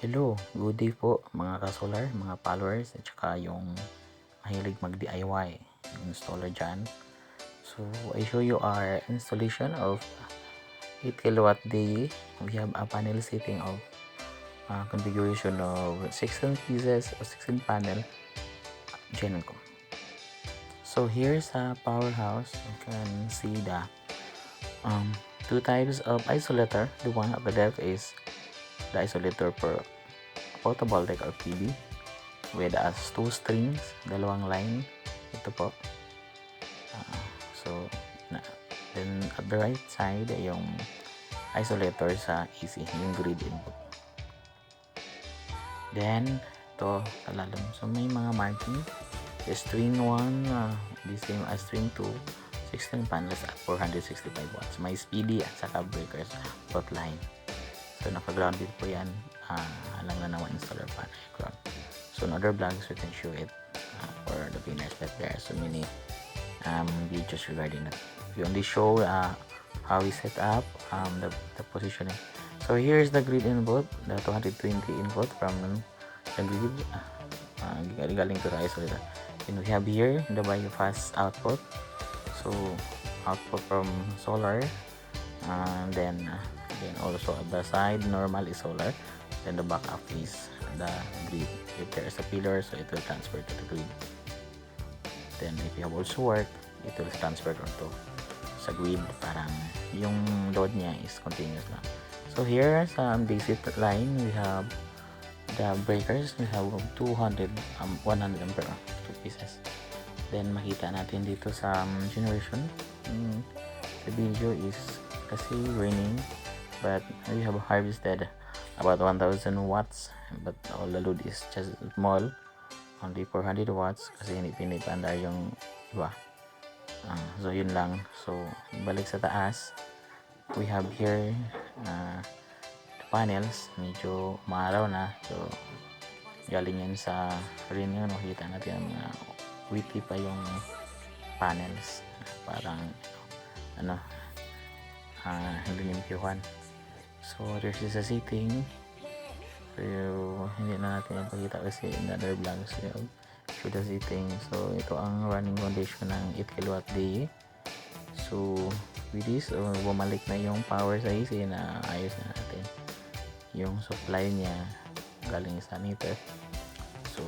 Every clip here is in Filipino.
Hello, good day po mga ka-solar, mga followers at saka yung mahilig mag-DIY installer dyan. So, I show you our installation of 8 kilowatt day. We have a panel setting of configuration of 16 pieces or 16 panel Gencom. So, here's a powerhouse. You can see the two types of isolator. The one at the left is the isolator for photovoltaic or PV with as two strings, dalawang line. Ito po. So, then at the right side, yung isolator sa AC, yung grid input. Then, ito, talalam. So, may mga marking. The string 1, the same as string 2, 16 panels at 465 watts. May speedy at saka breakers both line. So, naka-grounded po yan. Alam na naman installer panel ground. So, in other vlogs, we can show it for the beginners, but there are so many videos regarding that. We only show how we set up the positioning. So, here's the grid input, the 220 input from the grid galing to the isolator. And we have here the bypass output. So, output from solar, and then also at the side normal is solar, then the backup is the grid. If there is a pillar, so it will transfer to the grid. Then if you have also work, it will transfer to sa grid, parang yung load niya is continuous lang. So here sa DC line, we have the breakers. We have 100 ampere, 2 pieces. Then makita natin dito sa generation, the video is kasi raining, but we have harvested about 1000 watts, but all the load is just small, only 400 watts kasi hindi pinipandar yung iba. So yun lang. So balik sa taas, we have here the panels, medyo maaraw na, so galing yan sa rain yun. Makita natin ang mga witty pa yung panels, parang hindi nimpyuhan. So there's is a setting, pero hindi na natin ipakita kasi in other vlogs we have show the setting. So ito ang running condition ng 8 kilowatt day. So with this, bumalik na yung power sa AC na ayos na natin yung supply niya galing sa meter. So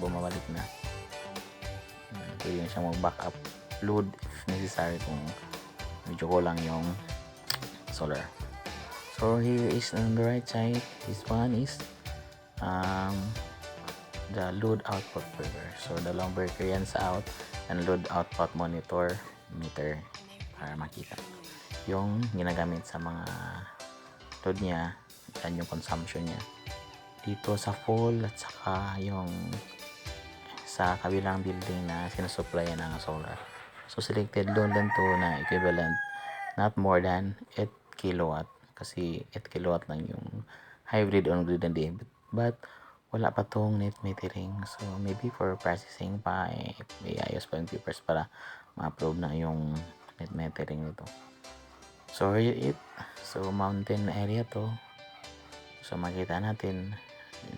bumabalik na. Pwede na siyang mag-backup load if necessary kung medyo kulang yung solar. So here is on the right side, this one is the load output breaker. So dalawang breaker yan sa out, and load output monitor meter para makita yung ginagamit sa mga load niya and yung consumption niya dito sa full at saka yung sa kabilang building na sinusupplyan ng solar. So selected load lang to na equivalent not more than 8 kilowatt kasi 8 kilowatt lang yung hybrid on grid and day, but wala pa tong net metering. So maybe for processing pa, may ayos pa yung papers para ma-approve na yung net metering nito. So here it, so mountain area to, so makita natin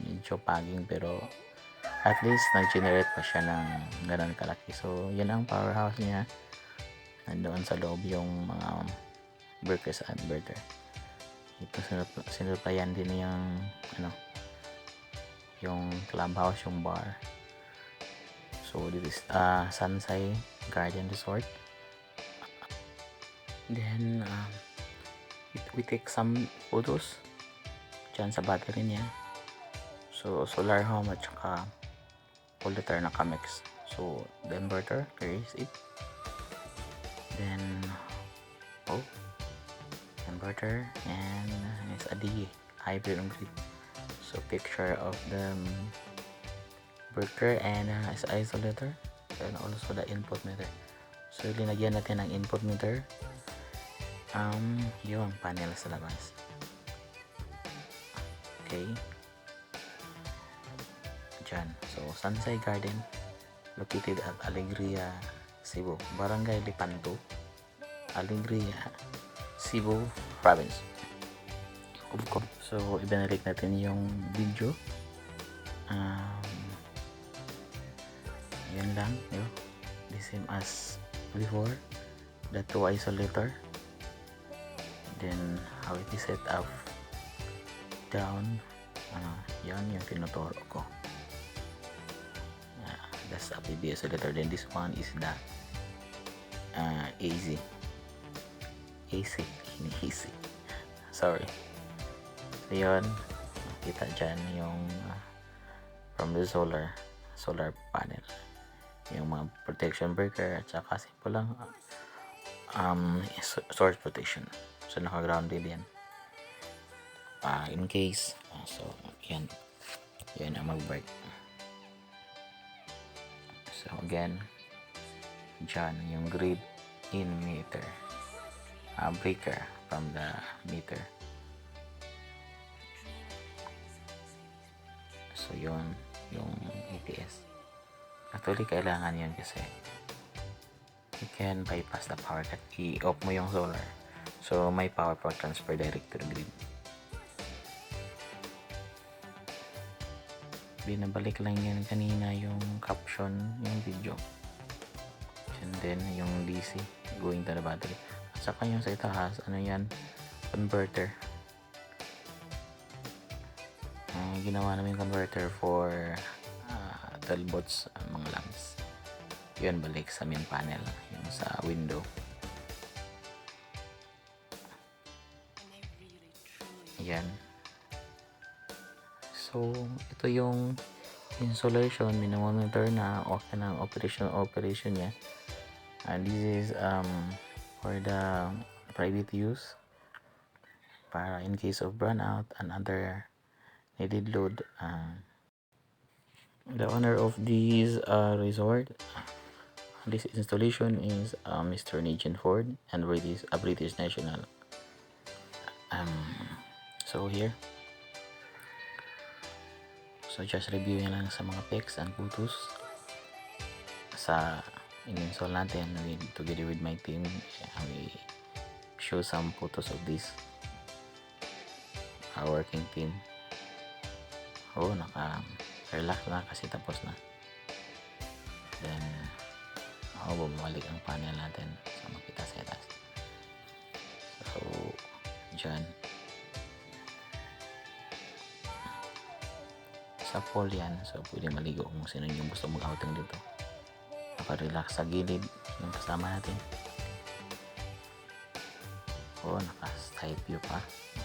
medyo pagging, pero at least nag-generate pa siya ng ganun kalaki. So yan ang powerhouse niya. Nandoon sa loob yung mga breakers at inverter. Ito sinuplayan din yung yung clubhouse, yung bar. So this is Sansai Garden Resort. Then we take some photos dyan sa battery niya. So solar home at saka politer na Camex. So the inverter, here is it. Then inverter, and it's a D hybrid on grid. So picture of the breaker and isolator, and also the input meter. So linagyan natin ng input meter yung panel sa labas. Okay, dyan. So Sansai Garden, located at Alegria, Cebu, Barangay Lipanto, Alegria, Cebu Province. So ibinalik natin yung video. Yun lang, yun. The same as before, the two isolator, then how it is set up down. Yan yung tinuturo ko. That's a PB isolator. Then this one is the AC. Sorry. So yun, kita dyan yung from the solar panel, yung mga protection breaker at saka simple lang source protection. So naka-grounded yan in case. So yan ang mag-break. So again, dyan yung grid in meter, breaker from the meter. So yun yung ATS. Actually kailangan yun kasi you can bypass the power cut. I-off mo yung solar, so may power transfer direct to the grid. Binabalik lang yan kanina yung caption, yung video, and then yung DC going to the battery. At saka yung sa itaas, ano yan, converter. Ginawa namin converter for 12 volts mga lamps. Yun, balik sa main panel, yung sa window. Yan. So ito yung installation. Minomonitor na okay na operation niya. And this is for the private use, para in case of brownout and other needed load. The owner of this resort, this installation is Mr. Nigel Ford, and a British national. So here, so just reviewing lang sa mga pics and photos sa in-install natin together with my team. We show some photos of this, our working team. Naka-relax na kasi tapos na. Then bumalik ang panel natin sa makita sa taas. So dyan sa pool yan, so pwede maligo kung sino yung gusto mag-outing dito. Naka-relax sa gilid yung kasama natin. Naka-side view pa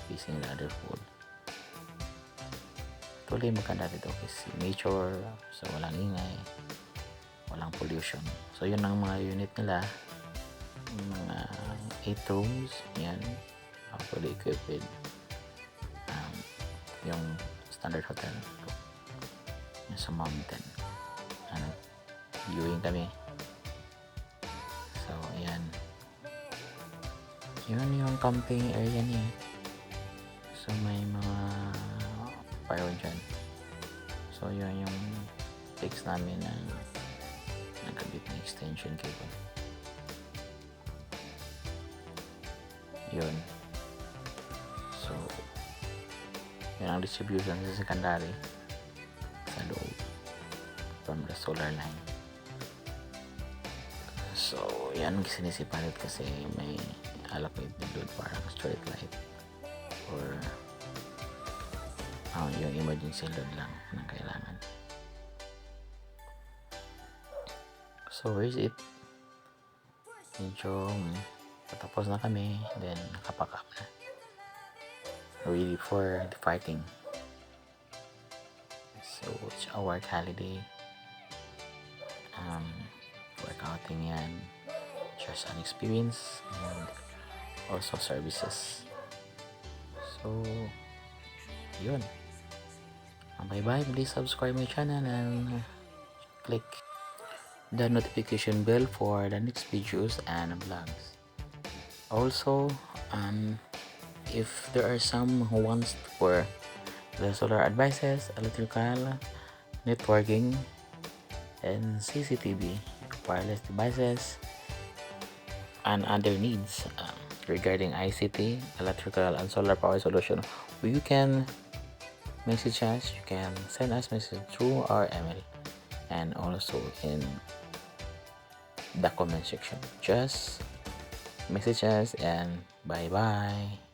facing the other pool. Tuloy maganda dito kasi nature, so walang ingay, walang pollution. So yun ang mga unit nila, mga 8 rooms yan, fully equipped with yung standard hotel yung sa mountain. Viewing kami. So ayan, yun yung camping area niya. So may mga fire dyan. So yun yung fix namin na nagkabit na extension cable. Yun. So yun ang distribution sa secondary sa loob from the solar line. So yan sinisipalit kasi may allocate load parang straight light or yung emergency load lang na kailangan. So where's it? Medyo patapos na kami, then nakapack up na, ready for the fighting. So it's our work holiday, workouting yan, just an experience and also services. So yun, bye bye. Please subscribe my channel and click the notification bell for the next videos and vlogs. Also, if there are some who wants for the solar advices, electrical, networking, and CCTV, wireless devices, and other needs, regarding ICT, electrical and solar power solution, you can message us. You can send us message through our email and also in the comment section. Just message us and bye bye.